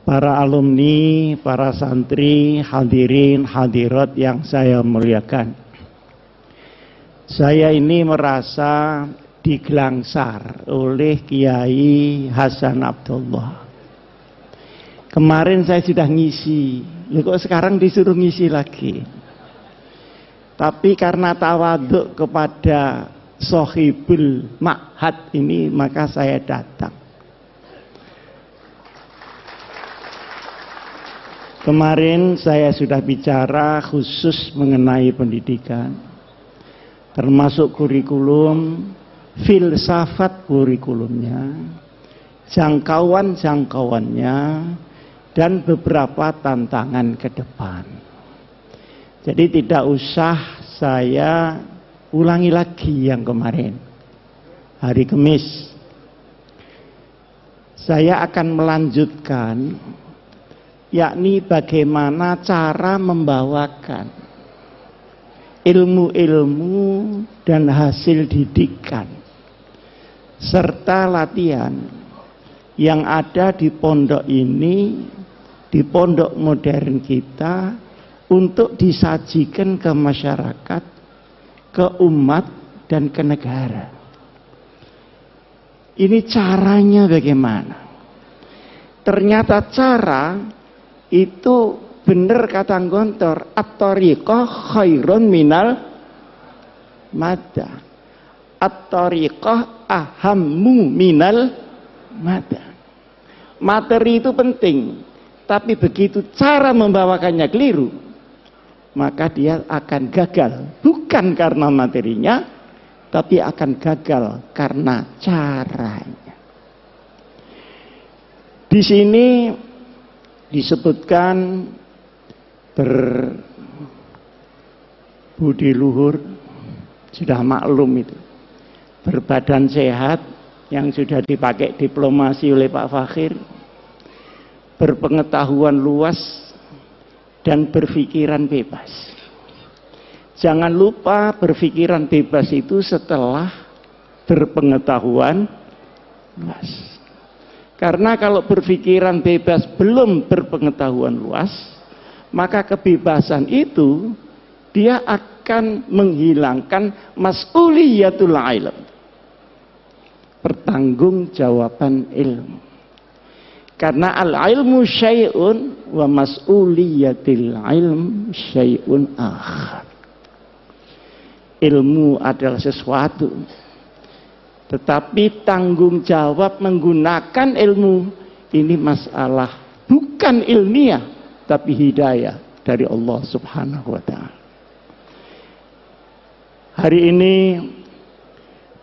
para alumni, para santri, hadirin, hadirat yang saya muliakan. Saya ini merasa digelangsar oleh Kiai Hasan Abdullah. Kemarin saya sudah ngisi, kok sekarang disuruh ngisi lagi. Tapi karena tawaduk kepada sohibul ma'had ini, maka saya datang. Kemarin saya sudah bicara khusus mengenai pendidikan, termasuk kurikulum, filsafat kurikulumnya, jangkauan-jangkauannya, dan beberapa tantangan ke depan. Jadi tidak usah saya ulangi lagi yang kemarin. Hari Kamis saya akan melanjutkan, yakni bagaimana cara membawakan ilmu-ilmu dan hasil didikan serta latihan yang ada di pondok ini, di pondok modern kita, untuk disajikan ke masyarakat, ke umat, dan ke negara. Ini caranya bagaimana? Ternyata cara itu benar kata Gontor, at-tariqah khairun minal mada. At-tariqah ahammu minal mada. Materi itu penting, tapi begitu cara membawakannya keliru, maka dia akan gagal. Bukan karena materinya, tapi akan gagal karena caranya. Di sini disebutkan berbudi luhur, sudah maklum itu, berbadan sehat yang sudah dipakai diplomasi oleh Pak Fakhir, berpengetahuan luas, dan berpikiran bebas. Jangan lupa berpikiran bebas itu setelah berpengetahuan luas. Karena kalau berpikiran bebas belum berpengetahuan luas, maka kebebasan itu dia akan menghilangkan mas'uliyatul ilm, pertanggungjawaban ilmu. Karena al-ilmu syai'un wa mas'uliyatil ilm syai'un akhar. Ilmu adalah sesuatu, tetapi tanggung jawab menggunakan ilmu ini masalah bukan ilmiah, tapi hidayah dari Allah Subhanahu wa ta'ala. Hari ini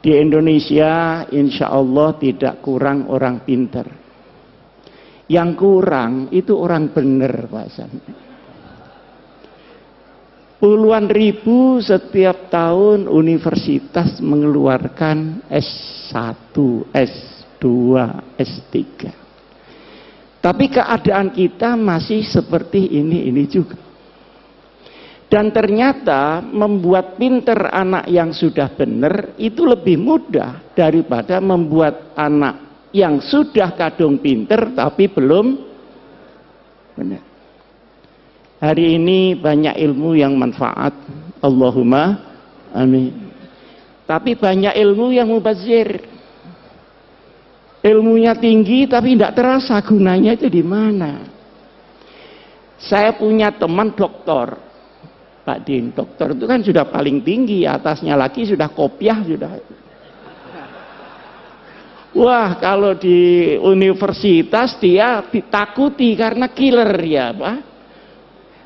di Indonesia insya Allah tidak kurang orang pintar. Yang kurang itu orang benar, Pak Hasan. Puluhan ribu setiap tahun universitas mengeluarkan S1, S2, S3. Tapi keadaan kita masih seperti ini juga. Dan ternyata membuat pinter anak yang sudah benar itu lebih mudah daripada membuat anak yang sudah kadung pinter tapi belum benar. Hari ini banyak ilmu yang manfaat, Allahumma amin. Tapi banyak ilmu yang mubazir. Ilmunya tinggi tapi tidak terasa gunanya itu di mana. Saya punya teman doktor, Pak Din. Dokter itu kan sudah paling tinggi, atasnya lagi sudah kopiah sudah. Wah, kalau di universitas dia ditakuti karena killer ya, Pak.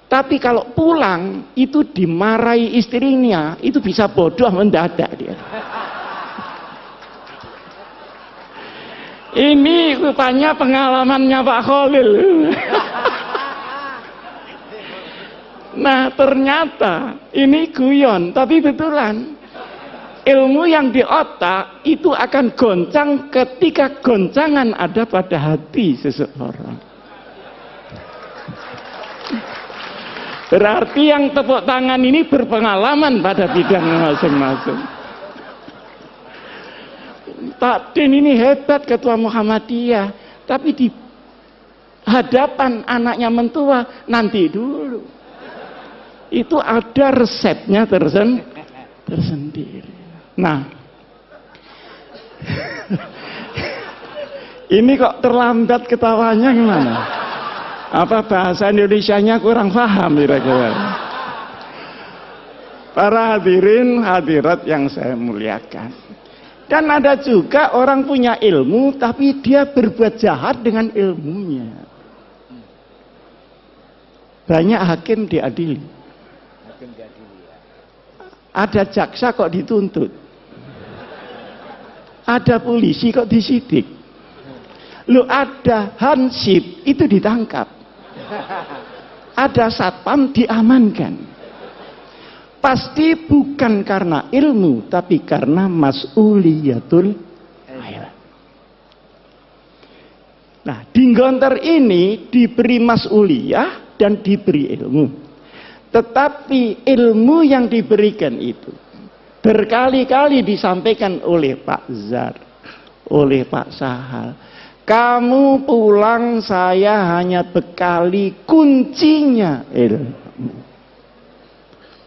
Tapi kalau pulang itu dimarahi istrinya, itu bisa bodoh mendadak dia. Ini rupanya pengalamannya Pak Khalil. Nah, ternyata ini guyon, tapi betulan. Ilmu yang di otak itu akan goncang ketika goncangan ada pada hati seseorang. Berarti yang tepuk tangan ini berpengalaman pada bidang masing-masing. Pak Din ini hebat ketua Muhammadiyah, tapi di hadapan anaknya mentua, nanti dulu. Itu ada resepnya tersendiri. Nah, ini kok terlambat ketawanya gimana? Apa bahasa Indonesianya kurang paham kira-kira? Para hadirin hadirat yang saya muliakan. Dan ada juga orang punya ilmu tapi dia berbuat jahat dengan ilmunya. Banyak hakim diadili. Ada jaksa kok dituntut. Ada polisi kok disidik. Lu ada hansip itu ditangkap. Ada satpam diamankan. Pasti bukan karena ilmu, tapi karena mas'uliyatul ilm. Nah, Dinggonter ini diberi mas'uliyah dan diberi ilmu. Tetapi ilmu yang diberikan itu berkali-kali disampaikan oleh Pak Zar, oleh Pak Sahal. Kamu pulang saya hanya bekali kuncinya ilmu.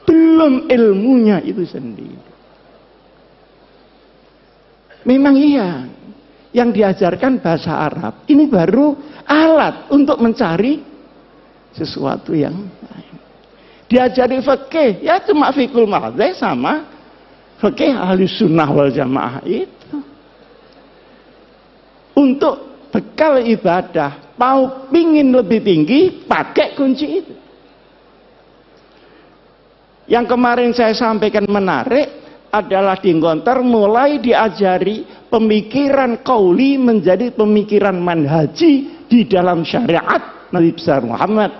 Belum ilmunya itu sendiri. Memang iya, yang diajarkan bahasa Arab ini baru alat untuk mencari sesuatu yang lain. Diajari fikih, ya cuma fikul madheh sama fikih ahli sunnah wal jamaah itu. Untuk bekal ibadah, mau pingin lebih tinggi, pakai kunci itu. Yang kemarin saya sampaikan menarik adalah Dinggonter mulai diajari pemikiran qauli menjadi pemikiran manhaji di dalam syariat Nabi besar Muhammad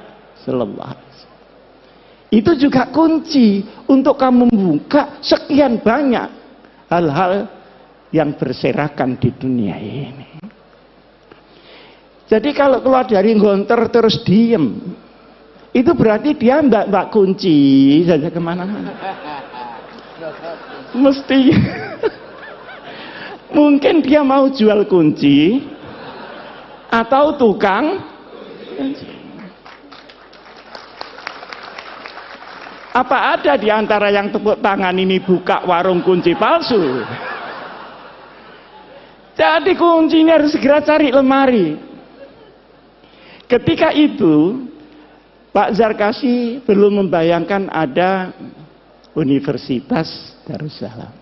sallallahu alaihi wasallam. Itu juga kunci untuk kamu membuka sekian banyak hal-hal yang berserakan di dunia ini. Jadi kalau keluar dari Gonter terus diem, itu berarti dia mbak kunci saja kemana-mana. Mesti mungkin dia mau jual kunci atau tukang kunci. Apa ada di antara yang tepuk tangan ini buka warung kunci palsu? Jadi kuncinya harus segera cari lemari. Ketika itu Pak Zarkasi belum membayangkan ada Universitas Darussalam.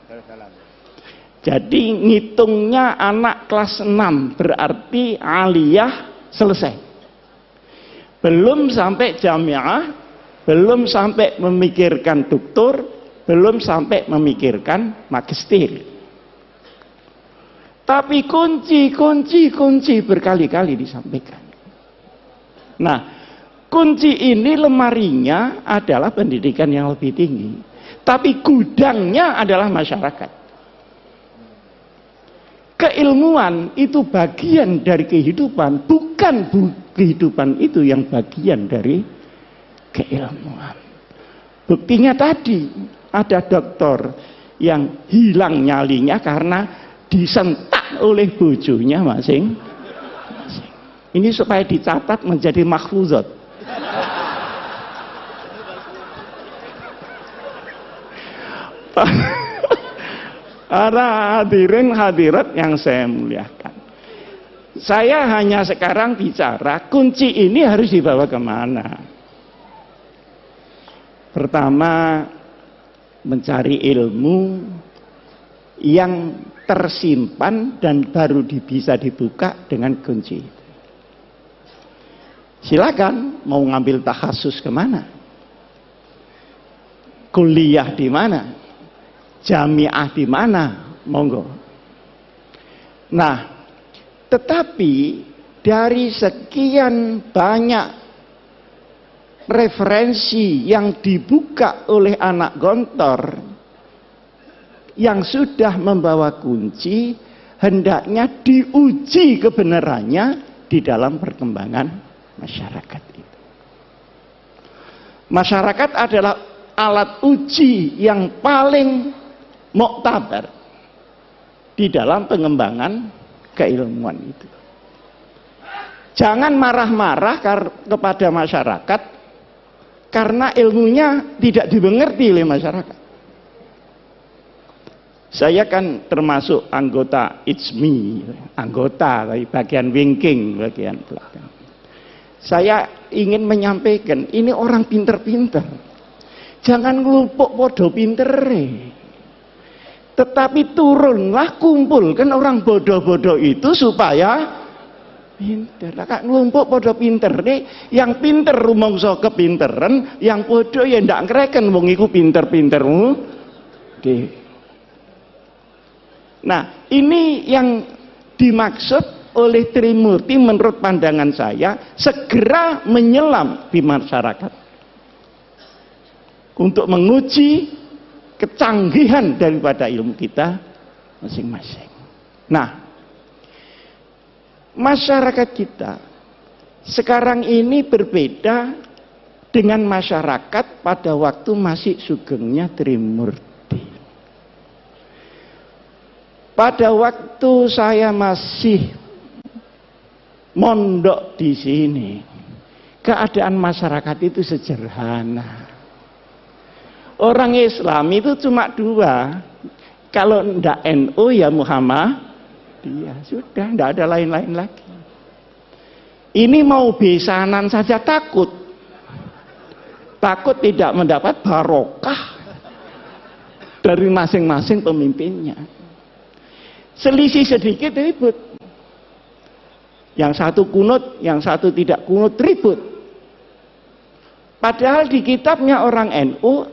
Jadi ngitungnya anak kelas 6 berarti aliyah selesai. Belum sampai jamiah, belum sampai memikirkan doktor, belum sampai memikirkan magister. Tapi kunci berkali-kali disampaikan. Nah, kunci ini lemarinya adalah pendidikan yang lebih tinggi. Tapi gudangnya adalah masyarakat. Keilmuan itu bagian dari kehidupan, bukan kehidupan itu yang bagian dari keilmuan. Buktinya tadi ada dokter yang hilang nyalinya karena disentak oleh bojonya masing-masing. Ini supaya dicatat menjadi mahfuzat. Para hadirin hadirat yang saya muliakan, saya hanya sekarang bicara kunci ini harus dibawa kemana. Pertama, mencari ilmu yang tersimpan dan baru bisa dibuka dengan kunci. Silakan mau ngambil takhasus kemana, kuliah di mana, jamiah di mana, monggo. Nah, tetapi dari sekian banyak referensi yang dibuka oleh anak gontor yang sudah membawa kunci, hendaknya diuji kebenarannya di dalam perkembangan masyarakat itu. Masyarakat adalah alat uji yang paling muktabar di dalam pengembangan keilmuan itu. Jangan marah-marah kepada masyarakat karena ilmunya tidak dimengerti oleh masyarakat. Saya kan termasuk anggota ITSMI, anggota bagian wingking, bagian belakang. Saya ingin menyampaikan, ini orang pinter-pinter. Jangan ngelupuk podo pintere. Tetapi turunlah, kumpulkan orang bodoh-bodoh itu supaya pinter. Kak ngelumpuk podo pinter nih, yang pinter rumangsa kepinteran, yang bodoh ya ndak ngreken wong iku pinter-pintermu. Oke. Nah, ini yang dimaksud oleh Trimurti menurut pandangan saya, segera menyelam di masyarakat untuk menguji kecanggihan daripada ilmu kita masing-masing. Nah, masyarakat kita sekarang ini berbeda dengan masyarakat pada waktu masih sugengnya Trimurti. Pada waktu saya masih mondok di sini, keadaan masyarakat itu sederhana. Orang Islam itu cuma dua, kalau ndak NU ya Muhammadiyah, sudah ndak ada lain-lain lagi. Ini mau besanan saja takut tidak mendapat barokah dari masing-masing pemimpinnya. Selisih sedikit ribut. Yang satu kunut, yang satu tidak kunut, ribut. Padahal di kitabnya orang NU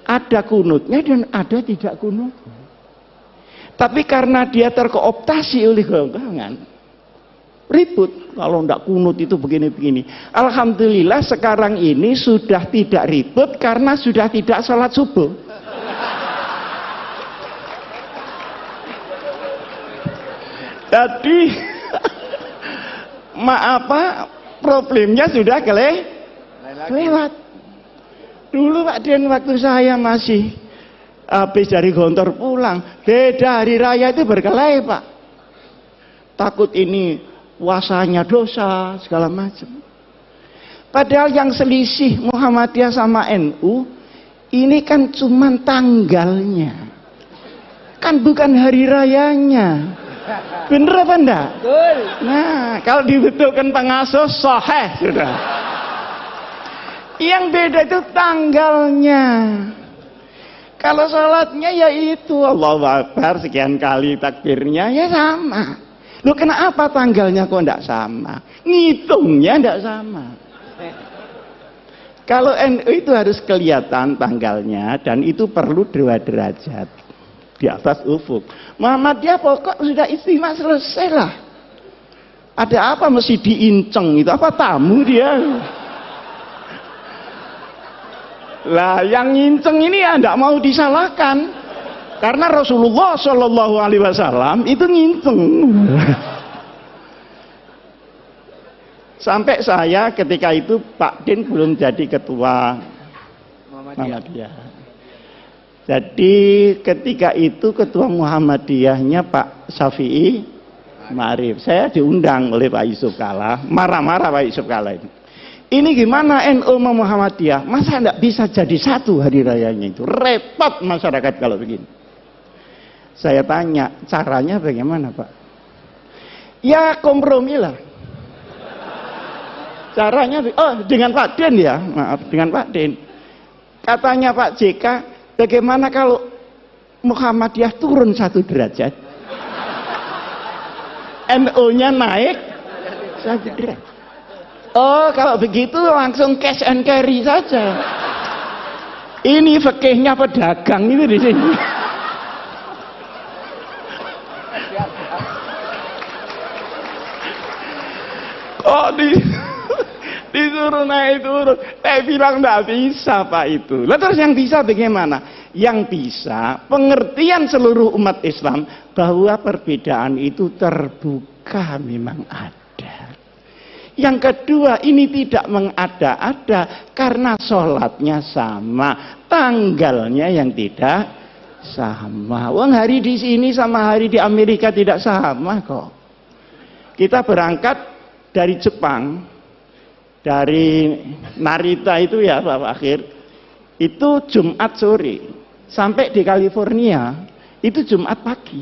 ada kunutnya dan ada tidak kunut. Tapi karena dia terkooptasi oleh golongan, ribut. Kalau tidak kunut itu begini-begini. Alhamdulillah sekarang ini sudah tidak ribut karena sudah tidak salat subuh. Jadi problemnya sudah kelewat. Dulu Pak Den waktu saya masih habis dari Gontor pulang, beda hari raya itu berkelahi Pak. Takut ini puasanya dosa segala macam. Padahal yang selisih Muhammadiyah sama NU ini kan cuman tanggalnya, kan bukan hari rayanya. Bener apa enggak? Betul. Nah, kalau dibetulkan pengasuh sahih sudah. Yang beda itu tanggalnya. Kalau sholatnya ya itu Allahu Akbar sekian kali takbirnya ya sama. Loh kenapa tanggalnya kok enggak sama? Ngitungnya enggak sama. Kalau NU itu harus kelihatan tanggalnya dan itu perlu 2 derajat di atas ufuk. Muhammadiyah pokok sudah istimewa selesai lah. Ada apa mesti diinceng itu? Apa tamu dia? Lah yang nginceng ini ya tidak mau disalahkan. Karena Rasulullah Shallallahu Alaihi Wasallam itu nginceng. Sampai saya ketika itu Pak Din belum jadi ketua Muhammadiyah. Jadi ketika itu ketua Muhammadiyahnya Pak Syafi'i Ma'arif. Saya diundang oleh Pak Yusuf Kalla, marah-marah Pak Yusuf Kalla ini. Ini gimana NU sama Muhammadiyah? Masa enggak bisa jadi satu hari rayanya itu? Repot masyarakat kalau begini. Saya tanya, caranya bagaimana Pak? Ya kompromi lah. Caranya, dengan Pak Den ya, maaf, dengan Pak Den. Katanya Pak JK, bagaimana kalau Muhammadiyah turun 1 derajat? NU-nya naik 1 derajat. Oh, kalau begitu langsung cash and carry saja. Ini fikihnya pedagang itu di sini. Kok disuruh naik turun? Saya bilang enggak bisa Pak itu. Lalu terus yang bisa bagaimana? Yang bisa pengertian seluruh umat Islam bahwa perbedaan itu terbuka memang ada. Yang kedua, ini tidak mengada-ada karena sholatnya sama, tanggalnya yang tidak sama. Wong hari di sini sama hari di Amerika tidak sama kok. Kita berangkat dari Jepang, dari Narita itu ya Pak Akhir, itu Jumat sore, sampai di California itu Jumat pagi.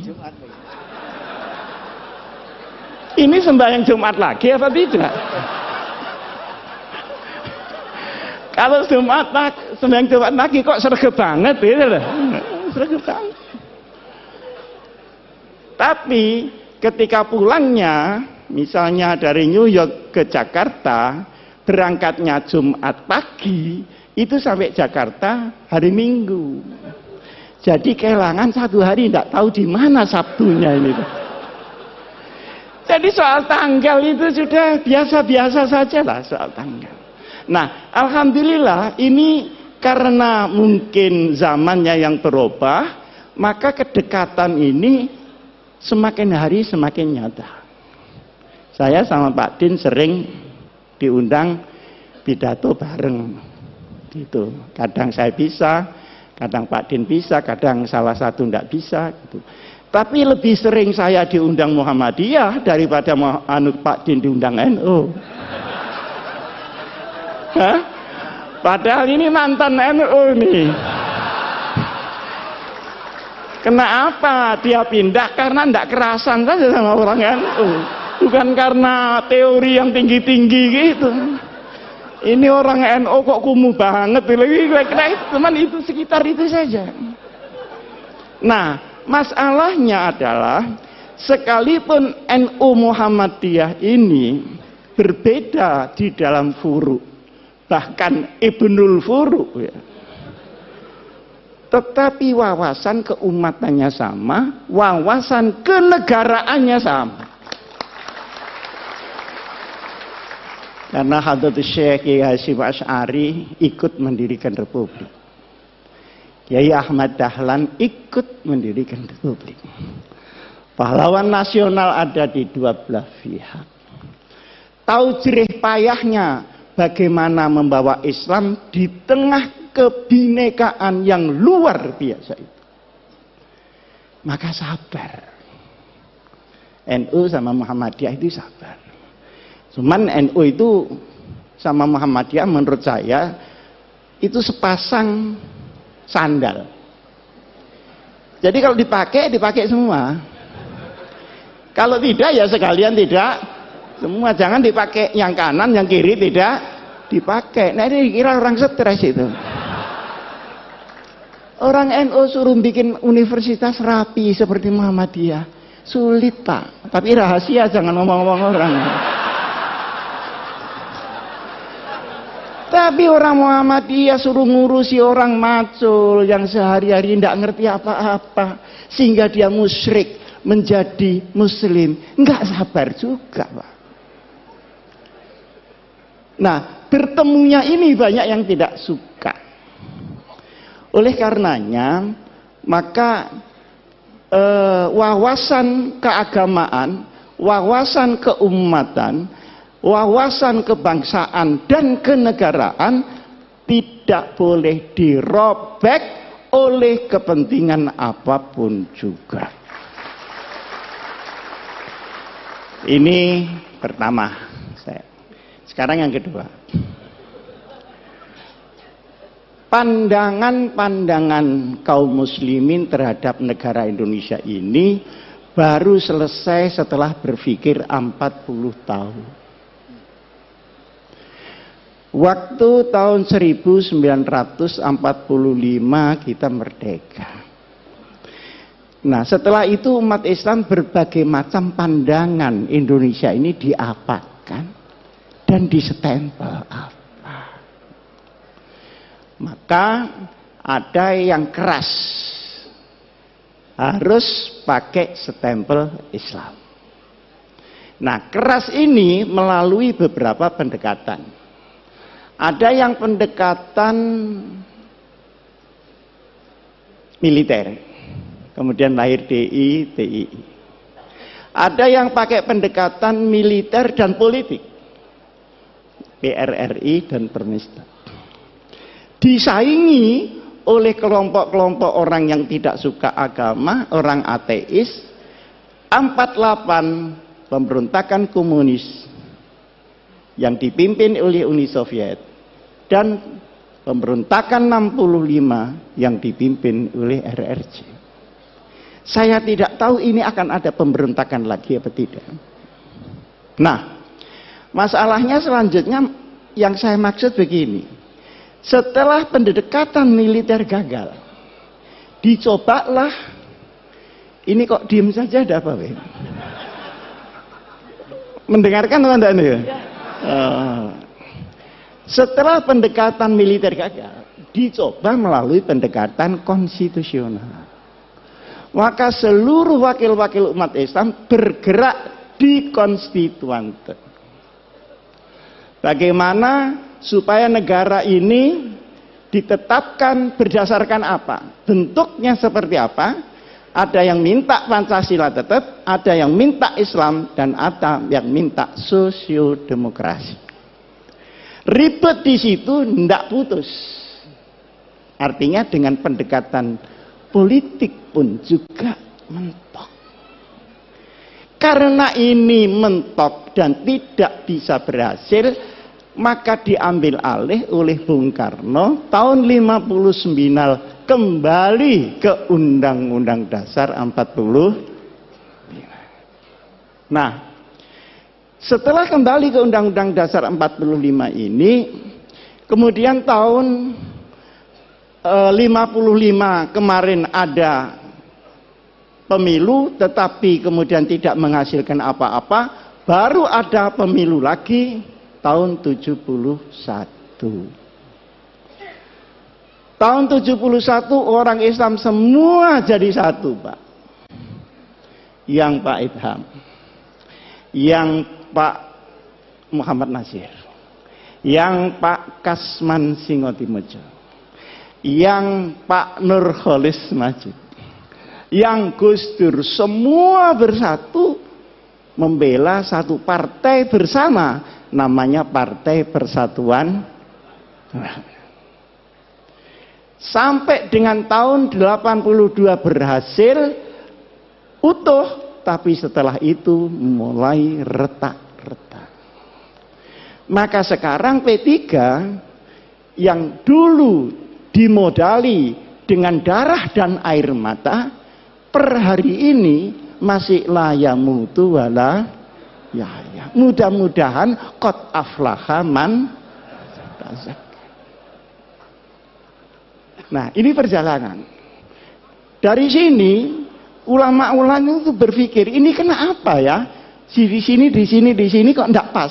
Ini sembahyang Jumat lagi apa tidak? Kalau sembahyang Jumat pagi kok sregep banget gitu loh. Sregep banget. Tapi ketika pulangnya, misalnya dari New York ke Jakarta, berangkatnya Jumat pagi, itu sampai Jakarta hari Minggu. Jadi kehilangan 1 hari, tidak tahu di mana Sabtunya ini. Jadi soal tanggal itu sudah biasa-biasa saja lah soal tanggal. Nah, alhamdulillah ini karena mungkin zamannya yang berubah, maka kedekatan ini semakin hari semakin nyata. Saya sama Pak Din sering diundang pidato bareng gitu. Kadang saya bisa, kadang Pak Din bisa, kadang salah satu tidak bisa gitu. Tapi lebih sering saya diundang Muhammadiyah daripada Pak Din diundang NU. Hah? Padahal ini mantan NU nih. Kenapa dia pindah? Karena tidak kerasan saja sama orang NU. Bukan karena teori yang tinggi-tinggi gitu. Ini orang NU kok kumuh banget. Cuman itu sekitar itu saja. Nah, masalahnya adalah sekalipun NU Muhammadiyah ini berbeda di dalam furu, bahkan Ibnul Furu ya, tetapi wawasan keumatannya sama, wawasan kenegaraannya sama. Karena Hadratus Syekh Kiai Hasyim Asy'ari ikut mendirikan republik, Kiai Ahmad Dahlan ikut mendirikan republik. Pahlawan nasional ada di dua belah pihak. Tahu jerih payahnya bagaimana membawa Islam di tengah kebinekaan yang luar biasa itu. Maka sabar. NU sama Muhammadiyah itu sabar. Cuman NU itu sama Muhammadiyah menurut saya itu sepasang sandal. Jadi kalau dipakai semua. Kalau tidak ya sekalian tidak semua. Jangan dipakai yang kanan, yang kiri tidak dipakai. Nah ini kira orang stres itu. Orang NU suruh bikin universitas rapi seperti Muhammadiyah. Sulit Pak. Tapi rahasia, jangan ngomong-ngomong orang. Tapi orang Muhammadiyah suruh ngurusi orang macul yang sehari-hari tidak ngerti apa-apa. Sehingga dia musyrik menjadi muslim. Enggak sabar juga Pak. Nah, bertemunya ini banyak yang tidak suka. Oleh karenanya, maka wawasan keagamaan, wawasan keumatan, wawasan kebangsaan dan kenegaraan tidak boleh dirobek oleh kepentingan apapun juga. Ini pertama. Sekarang yang kedua. Pandangan-pandangan kaum muslimin terhadap negara Indonesia ini baru selesai setelah berpikir 40 tahun. Waktu tahun 1945 kita merdeka. Nah, setelah itu umat Islam berbagai macam pandangan Indonesia ini diapakan dan disestempel apa. Maka ada yang keras, harus pakai stempel Islam. Nah, keras ini melalui beberapa pendekatan. Ada yang pendekatan militer, kemudian lahir DI, TII. Ada yang pakai pendekatan militer dan politik, PRRI dan Permisda. Disaingi oleh kelompok-kelompok orang yang tidak suka agama, orang ateis. 48 pemberontakan komunis yang dipimpin oleh Uni Soviet dan pemberontakan 65 yang dipimpin oleh RRC. Saya tidak tahu ini akan ada pemberontakan lagi apa tidak. Nah, masalahnya selanjutnya yang saya maksud begini. Setelah pendekatan militer gagal, dicobalah, ini kok diem saja ada apa? Mendengarkan teman-teman ya? Setelah pendekatan militer gagal, dicoba melalui pendekatan konstitusional. Maka seluruh wakil-wakil umat Islam bergerak di konstituante. Bagaimana supaya negara ini ditetapkan berdasarkan apa? Bentuknya seperti apa? Ada yang minta Pancasila tetap, ada yang minta Islam, dan ada yang minta sosiodemokrasi. Ribet di situ, tidak putus. Artinya dengan pendekatan politik pun juga mentok. Karena ini mentok dan tidak bisa berhasil, maka diambil alih oleh Bung Karno tahun 59 kembali ke Undang-Undang Dasar 45. Nah, setelah kembali ke Undang-Undang Dasar 45 ini, kemudian tahun 55 kemarin ada pemilu, tetapi kemudian tidak menghasilkan apa-apa, baru ada pemilu lagi tahun 71. Tahun 71 orang Islam semua jadi satu, Pak. Yang Pak Idham, yang Pak Muhammad Nasir, yang Pak Kasman Singotimojo, yang Pak Nurholis Majid, yang Gus Dur, semua bersatu membela satu partai bersama, namanya Partai Persatuan. Sampai dengan tahun 82 berhasil utuh, tapi setelah itu mulai retak-retak. Maka sekarang P3 yang dulu dimodali dengan darah dan air mata, per hari ini masih layamutu wala ya. Mudah-mudahan qad aflaha man tazakka. Nah, ini perjalanan. Dari sini ulama-ulama itu berpikir, ini kenapa ya? Di sini kok enggak pas.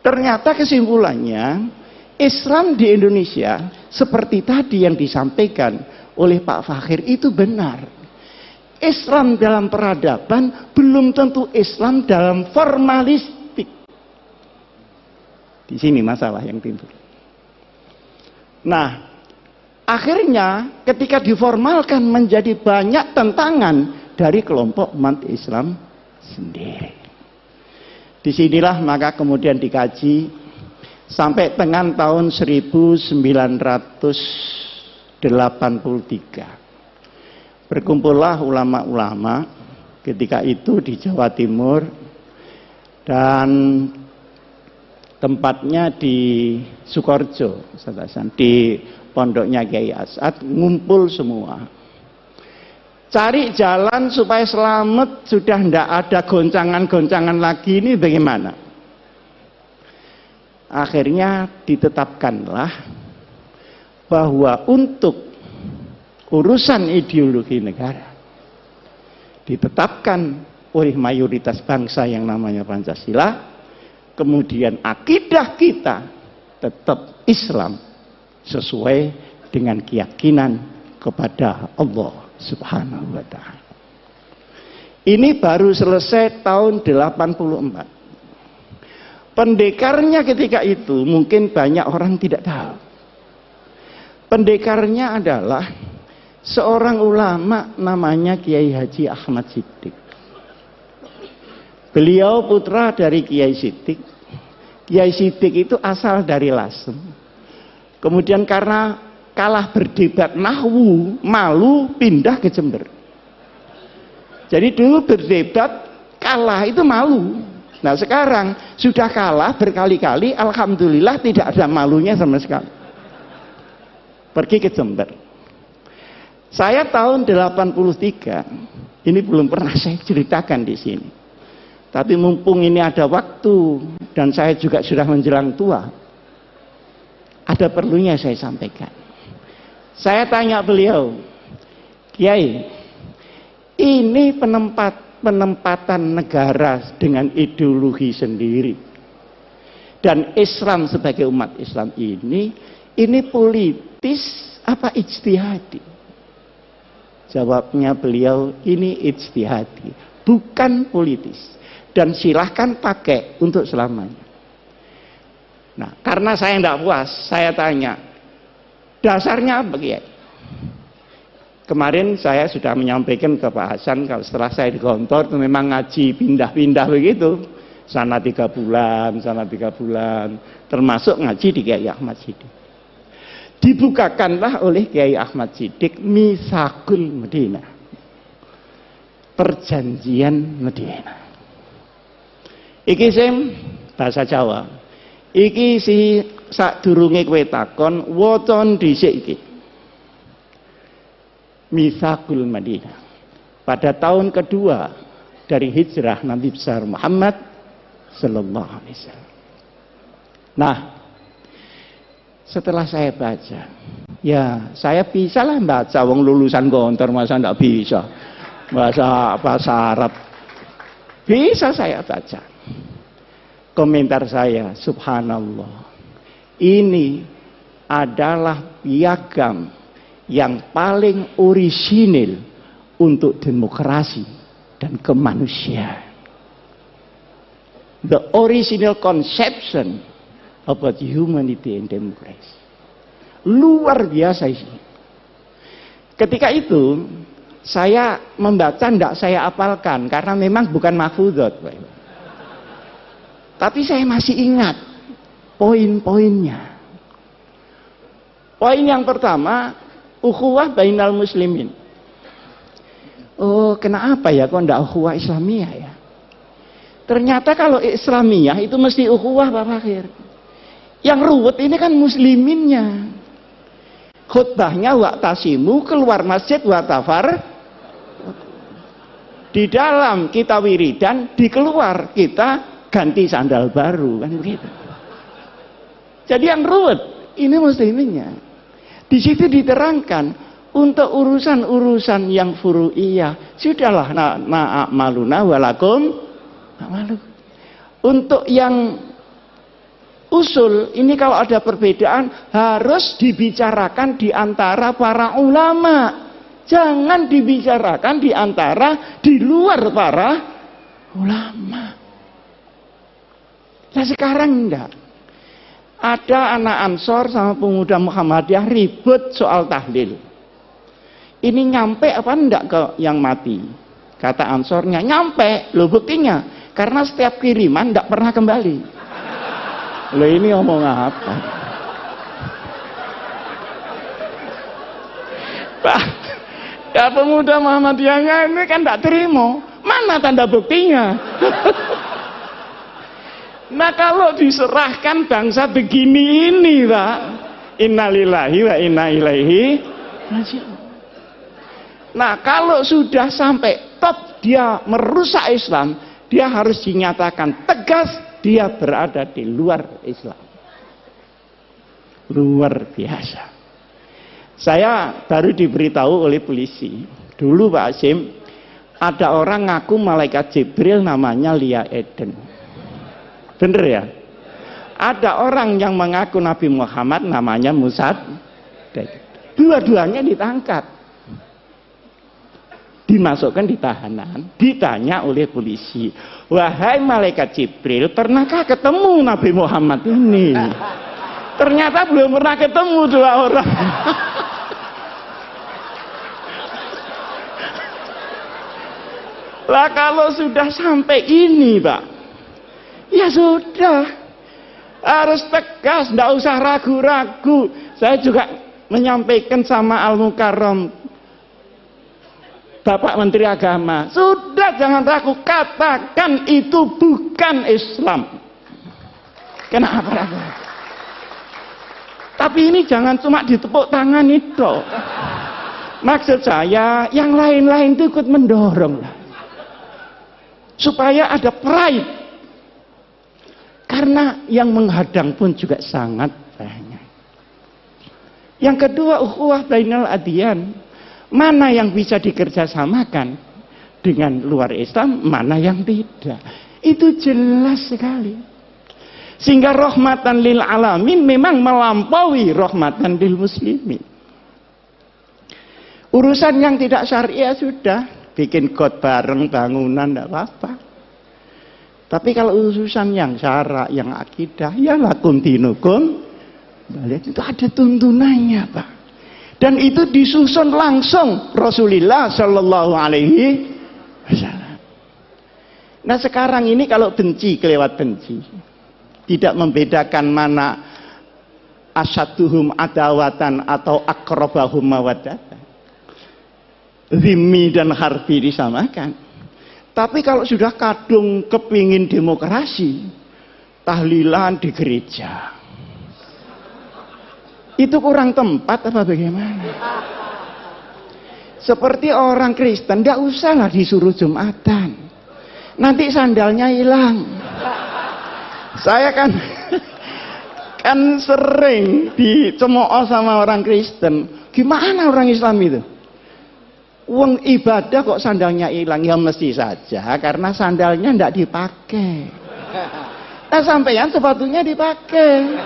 Ternyata kesimpulannya, Islam di Indonesia seperti tadi yang disampaikan oleh Pak Fakhir itu benar. Islam dalam peradaban belum tentu Islam dalam formalistik. Di sini masalah yang timbul. Nah, akhirnya ketika diformalkan menjadi banyak tentangan dari kelompok umat Islam sendiri. Disinilah maka kemudian dikaji sampai dengan tahun 1983. Berkumpullah ulama-ulama ketika itu di Jawa Timur dan tempatnya di Sukoharjo, di pondoknya Kiai As'ad, ngumpul semua. Cari jalan supaya selamat, sudah tidak ada goncangan-goncangan lagi, ini bagaimana? Akhirnya ditetapkanlah bahwa untuk urusan ideologi negara ditetapkan oleh mayoritas bangsa yang namanya Pancasila, kemudian akidah kita tetap Islam sesuai dengan keyakinan kepada Allah Subhanahu wa ta'ala. Ini baru selesai tahun 84. Pendekarnya ketika itu mungkin banyak orang tidak tahu. Pendekarnya adalah seorang ulama namanya Kiai Haji Ahmad Siddiq. Beliau putra dari Kiai Siddiq. Kiai Siddiq itu asal dari Lasem. Kemudian karena kalah berdebat nahwu, malu pindah ke Jember. Jadi dulu berdebat kalah itu malu. Nah sekarang sudah kalah berkali-kali, alhamdulillah tidak ada malunya sama sekali. Pergi ke Jember. Saya tahun 83, ini belum pernah saya ceritakan di sini. Tapi mumpung ini ada waktu dan saya juga sudah menjelang tua, ada perlunya saya sampaikan. Saya tanya beliau, Kiai, ini penempatan negara dengan ideologi sendiri dan Islam sebagai umat Islam ini politis apa ijtihadi? Jawabnya beliau, ini ijtihadi, bukan politis, dan silahkan pakai untuk selamanya. Nah, karena saya tidak puas, saya tanya, dasarnya apa Kiai? Kemarin saya sudah menyampaikan ke Pak Hasan, kalau setelah saya di kantor itu memang ngaji pindah-pindah begitu, sana 3 bulan, sana 3 bulan, termasuk ngaji di Kiai Ahmad Siddiq. Dibukakanlah oleh Kiai Ahmad Siddiq Mitsaqul Madinah, perjanjian Madinah. Iki sim bahasa Jawa. Iki si sadurunge kowe takon wocon dhisik iki. Mitsaqul Madinah. Pada tahun kedua dari hijrah Nabi besar Muhammad sallallahu alaihi wasallam. Nah, setelah saya baca, ya saya bisa lah baca, wong lulusan konter masa enggak bisa bahasa Arab. Bisa saya baca. Komentar saya, subhanallah, ini adalah piagam yang paling orisinil untuk demokrasi dan kemanusiaan. The original conception about humanity and democracy. Luar biasa ini. Ketika itu saya membaca, tidak saya apalkan karena memang bukan mahfudot, tapi saya masih ingat poin-poinnya. Poin yang pertama, ukhuwah bainal muslimin. Oh, kenapa ya kok tidak ukhuwah Islamiyah ya? Ternyata kalau Islamiyah itu mesti ukhuwah Pak Fakir. Yang ruwet ini kan musliminnya. Khutbahnya waqtasimu, keluar masjid watafar. Di dalam kita wiridan, di keluar kita ganti sandal baru, kan begitu. Jadi yang ruwet ini musliminnya. Di situ diterangkan untuk urusan-urusan yang furu'iyah sudahlah na'amaluna walakum na'malu. Untuk yang usul ini kalau ada perbedaan harus dibicarakan di antara para ulama. Jangan dibicarakan di antara di luar para ulama. Nah sekarang enggak. Ada anak Ansor sama pemuda Muhammadiyah ribut soal tahlil. Ini nyampe apa enggak ke yang mati? Kata Ansornya, nyampe. Loh buktinya, karena setiap kiriman enggak pernah kembali. Loh ini ngomong apa? Pak, ya pemuda Muhammadiyahnya ini kan enggak terima. Mana tanda buktinya? Nah kalau diserahkan bangsa begini ini Pak, innalillahi wa inna ilaihi raji'un. Nah kalau sudah sampai top dia merusak Islam, dia harus dinyatakan tegas dia berada di luar Islam. Luar biasa. Saya baru diberitahu oleh polisi. Dulu Pak Asim, ada orang ngaku malaikat Jibril namanya Lia Eden. Bener ya? Ada orang yang mengaku Nabi Muhammad namanya Musa. Dua-duanya ditangkap. Dimasukkan di tahanan. Ditanya oleh polisi. Wahai malaikat Jibril, pernahkah ketemu Nabi Muhammad ini? Ternyata belum pernah ketemu dua orang. Lah kalau sudah sampai ini Pak, ya sudah, harus tegas, tidak usah ragu-ragu. Saya juga menyampaikan sama Al-Mukarram, Bapak Menteri Agama, sudah jangan ragu, katakan itu bukan Islam. Kenapa ragu? Tapi ini jangan cuma ditepuk tangan itu. Maksud saya, yang lain-lain itu ikut mendorong lah. Supaya ada pride. Karena yang menghadang pun juga sangat banyak. Yang kedua, ukhuwah bainal adyan. Mana yang bisa dikerjasamakan dengan luar Islam, mana yang tidak. Itu jelas sekali. Sehingga rahmatan lil alamin memang melampaui rahmatan lil muslimin. Urusan yang tidak syariah sudah, bikin got bareng, bangunan, tidak apa-apa. Tapi kalau urusan yang syara, yang akidah, ya lakum dinukum, itu ada tuntunannya, Pak. Dan itu disusun langsung Rasulullah Shallallahu Alaihi Wasallam. Nah sekarang ini kalau benci kelewat benci, tidak membedakan mana asyaduhum adawatan atau akrobahum mawaddatan, zimmi dan harbi disamakan. Tapi kalau sudah kadung kepingin demokrasi, tahlilan di gereja, itu kurang tempat apa bagaimana? Seperti orang Kristen, tidak usahlah disuruh Jumatan, nanti sandalnya hilang. Saya kan sering dicemooh sama orang Kristen. Gimana orang Islam itu? Uang ibadah kok sandalnya hilang? Ya mesti saja karena sandalnya tidak dipakai. Nah sampeyan sepatunya dipakai.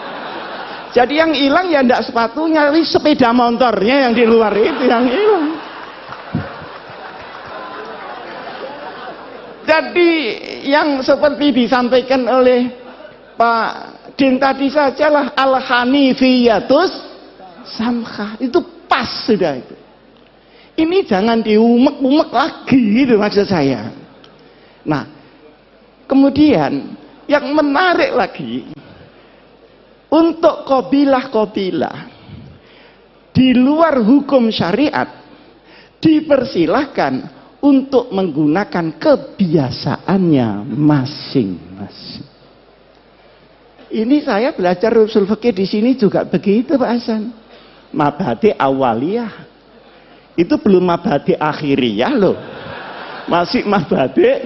Jadi yang hilang ya tidak sepatunya, sepeda motornya yang di luar itu yang hilang. Jadi yang seperti disampaikan oleh Pak Din tadi sajalah al-hanifiyatus samkhah, itu pas sudah itu. Ini jangan diumek-umek lagi gitu maksud saya. Nah, kemudian yang menarik lagi, untuk kabilah-kabilah di luar hukum syariat dipersilahkan untuk menggunakan kebiasaannya masing-masing. Ini saya belajar usul fikih di sini juga begitu Pak Hasan. Mabhadi awaliyah itu belum mabhadi akhiriyah loh. Masih mabhadi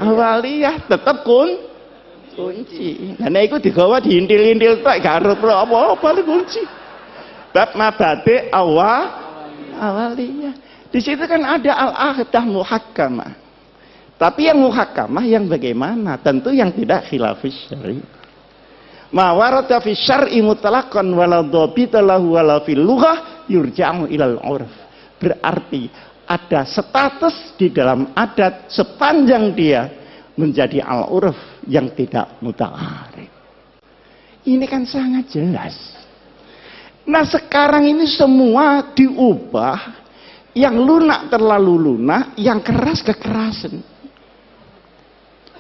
awaliyah, tetap kunci. Nah itu digawa diintil-intil tak garut apa-apa kunci. Bab mabade awaliyah. Di situ kan ada al-ahdah muhakkamah. Tapi yang muhakkamah yang bagaimana? Tentu yang tidak khilafis syar'i. Ma warada fi syar'i mutlaqan wala dhabita lahu wala fil lughah yurja'u ilal 'urf. Berarti ada status di dalam adat sepanjang dia menjadi al-urf yang tidak muta'arif. Ini kan sangat jelas. Nah sekarang ini semua diubah, yang lunak terlalu lunak, yang keras kekerasan.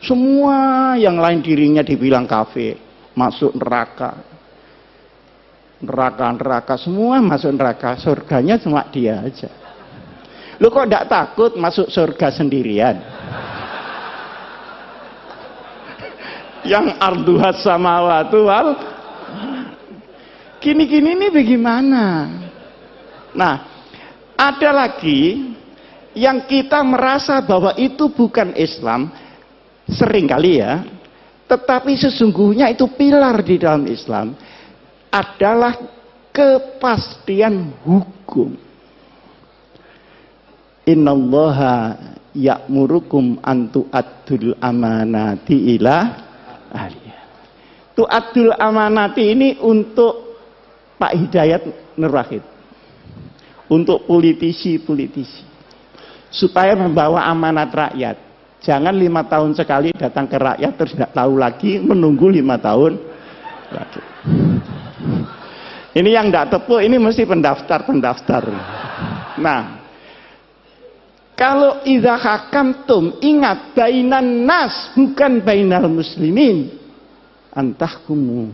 Semua yang lain dirinya dibilang kafir, masuk neraka. Neraka semua masuk neraka, surganya cuma dia aja. Lu kok tidak takut masuk surga sendirian? Yang arduhat samawatu wal gini-gini ini bagaimana? Nah, ada lagi yang kita merasa bahwa itu bukan Islam, seringkali ya, tetapi sesungguhnya itu pilar di dalam Islam, adalah kepastian hukum. Innallaha ya'murukum an tu'addul amanati ila ahliya. Tu'addul amanati ini untuk Pak Hidayat Nur Wahid, untuk politisi-politisi, supaya membawa amanat rakyat. Jangan 5 tahun sekali datang ke rakyat terus tidak tahu lagi, menunggu 5 tahun lagi. Ini yang tidak tepu, ini mesti pendaftar. Nah, kalau idza hakamtum, ingat bainan nas bukan bainal muslimin, antahkumu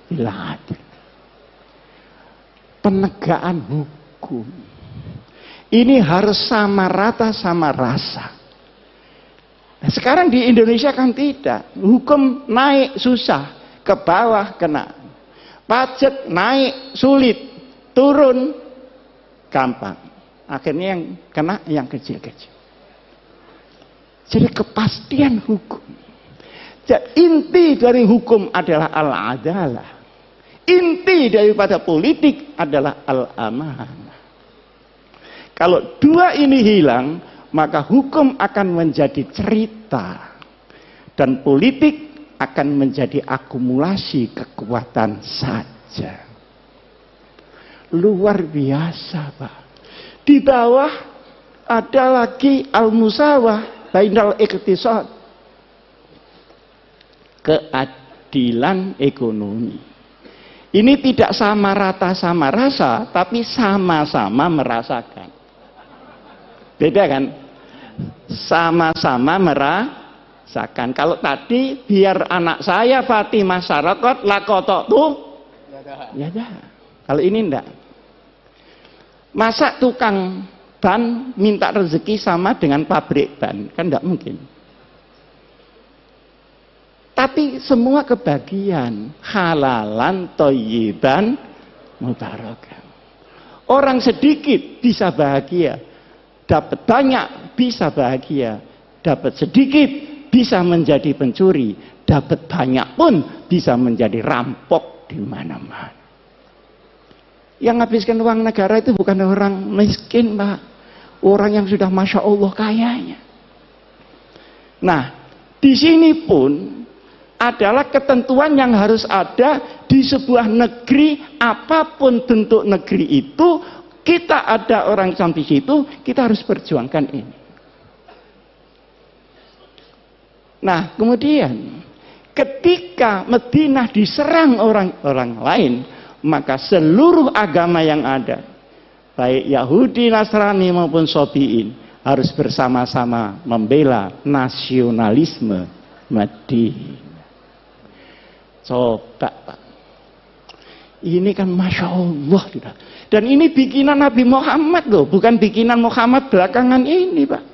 bil adl. Penegakan hukum Ini harus sama rata sama rasa. Nah, sekarang di Indonesia kan tidak. Hukum naik susah, ke bawah kena. Pajak naik sulit, turun gampang. Akhirnya yang kena yang kecil-kecil. Jadi kepastian hukum. Jadi inti dari hukum adalah al-adalah. Inti daripada politik adalah al-amanah. Kalau dua ini hilang, maka hukum akan menjadi cerita. Dan politik akan menjadi akumulasi kekuatan saja. Luar biasa, Pak. Di bawah ada lagi al-musawah bainal iqtisad. Keadilan ekonomi. Ini tidak sama rata sama rasa, tapi sama-sama merasakan. Beda kan? Sama-sama merasakan. Kalau tadi biar anak saya Fatimah Sarakot lakotok tuh, ya dah. Kalau ini enggak. Masa tukang ban minta rezeki sama dengan pabrik ban? Kan enggak mungkin. Tapi semua kebagian, halalan, thayyiban, mubarakan. Orang sedikit bisa bahagia, dapat banyak bisa bahagia, dapat sedikit bisa menjadi pencuri, dapat banyak pun bisa menjadi rampok di mana-mana. Yang habiskan uang negara itu bukan orang miskin, Pak. Orang yang sudah Masya Allah kayanya. Nah, di sini pun adalah ketentuan yang harus ada di sebuah negeri, apapun bentuk negeri itu, kita ada orang sampai situ, kita harus perjuangkan ini. Nah, kemudian ketika Madinah diserang orang-orang lain, maka seluruh agama yang ada, baik Yahudi, Nasrani maupun Sobiin, harus bersama-sama membela nasionalisme Madinah. Coba, Pak. Ini kan Masya Allah. Dan ini bikinan Nabi Muhammad loh, bukan bikinan Muhammad belakangan ini, Pak.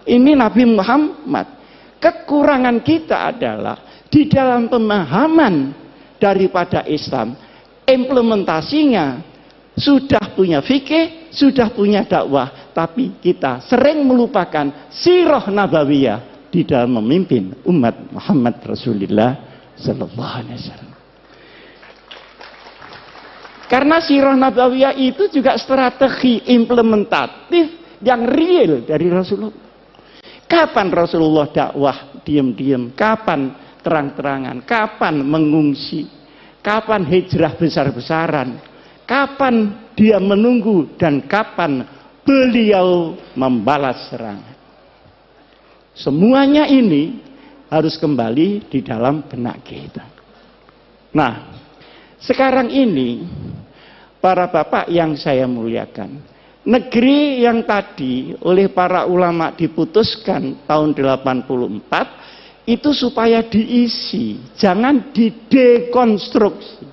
Ini Nabi Muhammad. Kekurangan kita adalah di dalam pemahaman daripada Islam, implementasinya sudah punya fikih, sudah punya dakwah, tapi kita sering melupakan sirah nabawiyah di dalam memimpin umat Muhammad Rasulullah Sallallahu Alaihi Wasallam. Karena sirah nabawiyah itu juga strategi implementatif yang real dari Rasulullah. Kapan Rasulullah dakwah diam-diam? Kapan terang-terangan? Kapan mengungsi? Kapan hijrah besar-besaran? Kapan dia menunggu? Dan kapan beliau membalas serangan? Semuanya ini harus kembali di dalam benak kita. Nah, sekarang ini para bapak yang saya muliakan, negeri yang tadi oleh para ulama diputuskan tahun 84 itu supaya diisi, jangan didekonstruksi.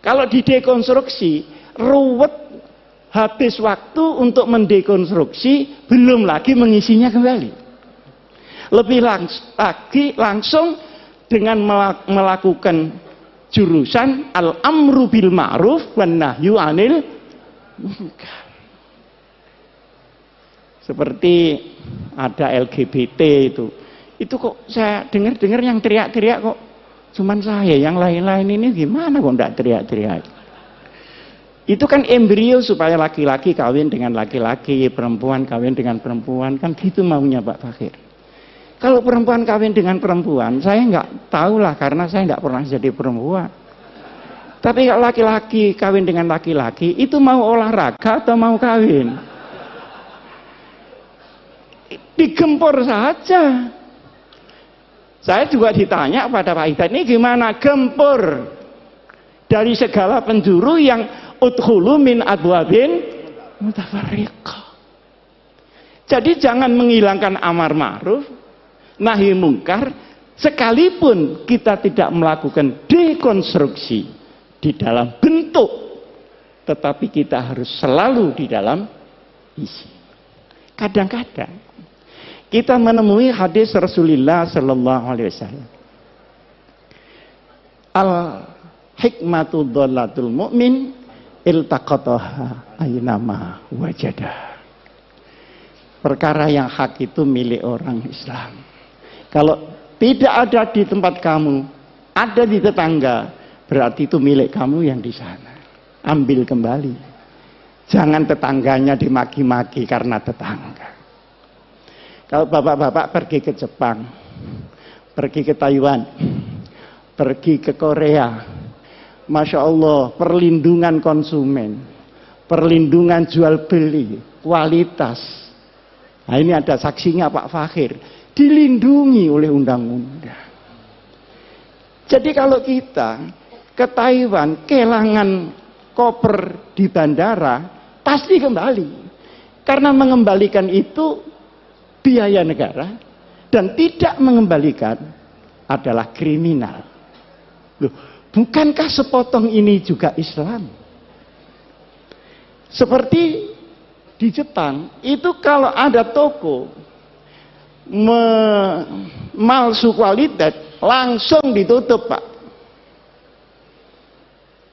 Kalau didekonstruksi, ruwet, habis waktu untuk mendekonstruksi, belum lagi mengisinya kembali. Lebih langsung dengan melakukan jurusan al-amru bil ma'ruf wan nahyu 'anil munkar. Seperti ada LGBT itu kok saya dengar yang teriak-teriak kok cuman saya, yang lain-lain ini gimana kok enggak teriak-teriak. Itu kan embrio supaya laki-laki kawin dengan laki-laki, perempuan kawin dengan perempuan, kan gitu maunya Pak Fakir. Kalau perempuan kawin dengan perempuan, saya nggak tahu lah karena saya nggak pernah jadi perempuan. Tapi kalau laki-laki kawin dengan laki-laki, itu mau olahraga atau mau kawin? Digempur saja. Saya juga ditanya pada Pak Hidayat, ini gimana gempur dari segala penjuru yang udkhulu min abwabin mutafarriqah. Jadi jangan menghilangkan amar ma'ruf, nahi mungkar, sekalipun kita tidak melakukan dekonstruksi di dalam bentuk tetapi kita harus selalu di dalam isi. Kadang-kadang kita menemui hadis Rasulullah Sallallahu Alaihi Wasallam. Al hikmatu dholatul mu'min iltaqataha aynama wajadah. Perkara yang hak itu milik orang Islam. Kalau tidak ada di tempat kamu, ada di tetangga, berarti itu milik kamu yang di sana. Ambil kembali. Jangan tetangganya dimaki-maki karena tetangga. Kalau bapak-bapak pergi ke Jepang, pergi ke Taiwan, pergi ke Korea, Masya Allah, perlindungan konsumen, perlindungan jual beli, kualitas. Nah ini ada saksinya Pak Fakhir, dilindungi oleh undang-undang. Jadi kalau kita ke Taiwan, kehilangan koper di bandara, pasti kembali. Karena mengembalikan itu biaya negara, dan tidak mengembalikan adalah kriminal. Loh, bukankah sepotong ini juga Islam? Seperti di Jepang, itu kalau ada toko malsu kualitas, langsung ditutup, Pak.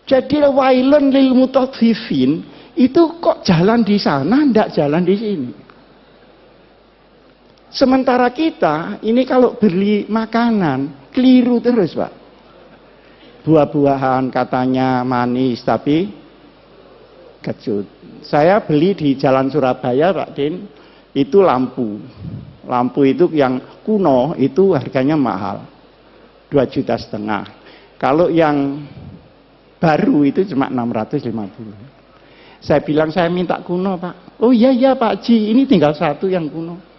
Jadi wailun lil mutaffifin, itu kok jalan di sana, ndak jalan di sini. Sementara kita, ini kalau beli makanan, keliru terus, Pak. Buah-buahan katanya manis, tapi kecut. Saya beli di Jalan Surabaya, Pak Din, itu lampu. Lampu itu yang kuno, itu harganya mahal. 2,5 juta. Kalau yang baru itu cuma 650. Saya bilang, saya minta kuno, Pak. Oh iya, Pak Ji, ini tinggal satu yang kuno.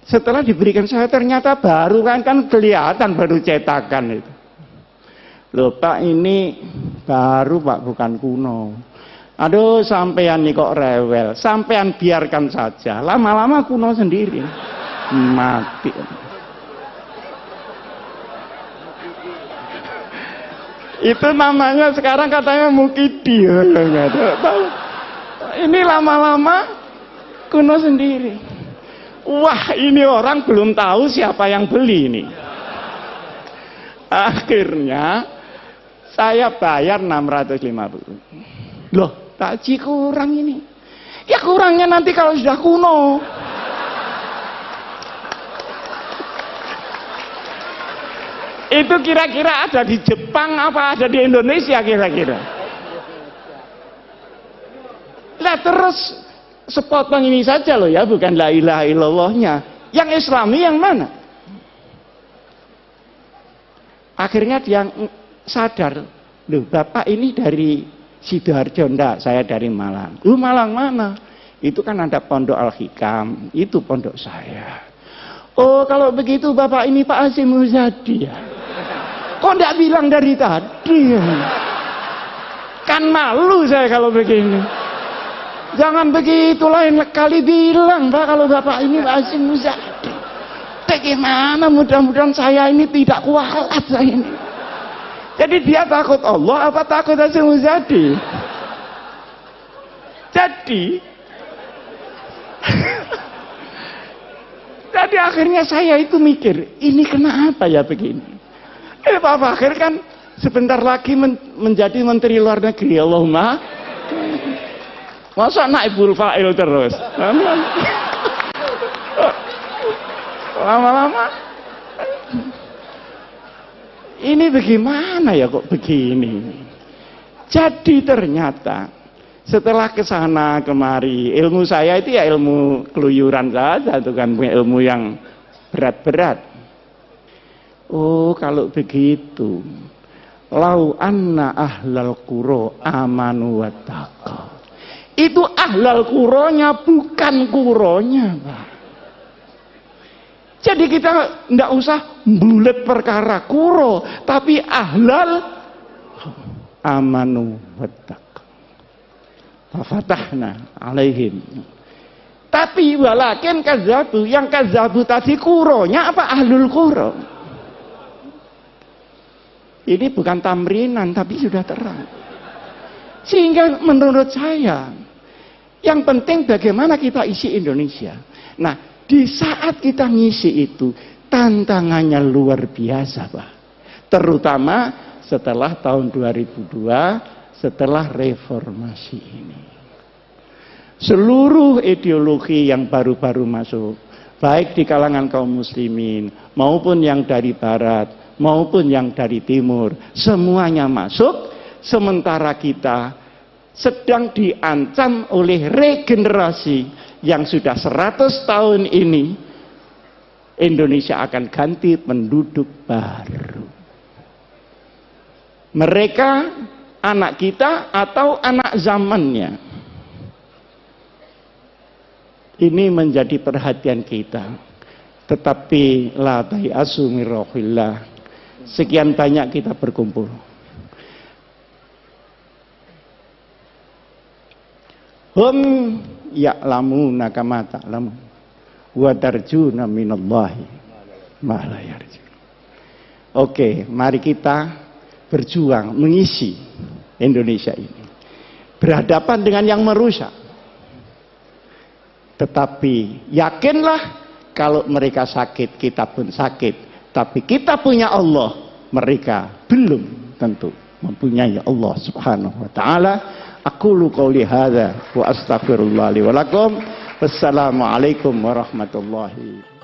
Setelah diberikan saya, ternyata baru kan kelihatan baru cetakan itu. Loh Pak, ini baru Pak, bukan kuno. Aduh, sampean nih kok rewel. Sampean biarkan saja. Lama-lama kuno sendiri. Mati. Itu namanya sekarang katanya mukidi. Ini lama-lama kuno sendiri. Wah, ini orang belum tahu siapa yang beli ini. Akhirnya saya bayar 650. Loh, takji kurang ini. Ya kurangnya nanti kalau sudah kuno. Itu kira-kira ada di Jepang apa ada di Indonesia kira-kira? Lah terus sepotong ini saja loh ya, bukan la ilaha illallahnya. Yang Islami yang mana? Akhirnya dia sadar, loh Bapak ini dari Sidoarjo, enggak, saya dari Malang. Malang mana? Itu kan ada Pondok Al-Hikam, itu pondok saya. Oh kalau begitu Bapak ini Pak Hasyim Muzadi ya? Kok enggak bilang dari tadi ya? Kan malu saya kalau begini. Jangan begitu, lain kali bilang Pak kalau Bapak ini Pak Hasyim Muzadi. Bagaimana, mudah-mudahan saya ini tidak kualat saya ini. Jadi dia takut Allah apa takut Hasyim Muzadi? Jadi akhirnya saya itu mikir, ini kenapa ya begini? Pak Fakhir kan sebentar lagi menjadi Menteri Luar Negeri, Allahumma. Masa naibul fa'il terus? Lama-lama ini bagaimana ya kok begini? Jadi ternyata setelah kesana kemari, ilmu saya itu ya ilmu keluyuran saja, itu kan ilmu yang berat-berat. Oh kalau begitu, lau anna ahlal qura amanu wattaqau. Itu ahlal quronya bukan kuronya, Pak. Jadi kita tidak usah bulet perkara kuro, tapi ahlal amanu wattaqau. Fafatahna alaihim. Tapi walakin kazabu, yang kazabu tadi kuronya apa ahlul kuro? Ini bukan tamrinan tapi sudah terang. Sehingga menurut saya, yang penting bagaimana kita isi Indonesia. Nah, di saat kita ngisi itu, tantangannya luar biasa, Pak. Terutama setelah tahun 2002, setelah reformasi ini. Seluruh ideologi yang baru-baru masuk, baik di kalangan kaum muslimin, maupun yang dari barat, maupun yang dari timur, semuanya masuk, sementara kita sedang diancam oleh regenerasi yang sudah 100 tahun ini. Indonesia akan ganti penduduk baru. Mereka anak kita atau anak zamannya. Ini menjadi perhatian kita. Tetapi la tayasu min rauhillah. Sekian banyak kita berkumpul. Hum ya'lamuna kama ta'lamun wa tarjuna minallahi ma la yarjun. Oke, mari kita berjuang mengisi Indonesia ini. Berhadapan dengan yang merusak. Tetapi yakinlah kalau mereka sakit, kita pun sakit. Tapi kita punya Allah, mereka belum tentu mempunyai Allah Subhanahu wa taala. Aqulu qouli hadza wa astaghfirullah li wa lakum. Wassalamualaikum warahmatullahi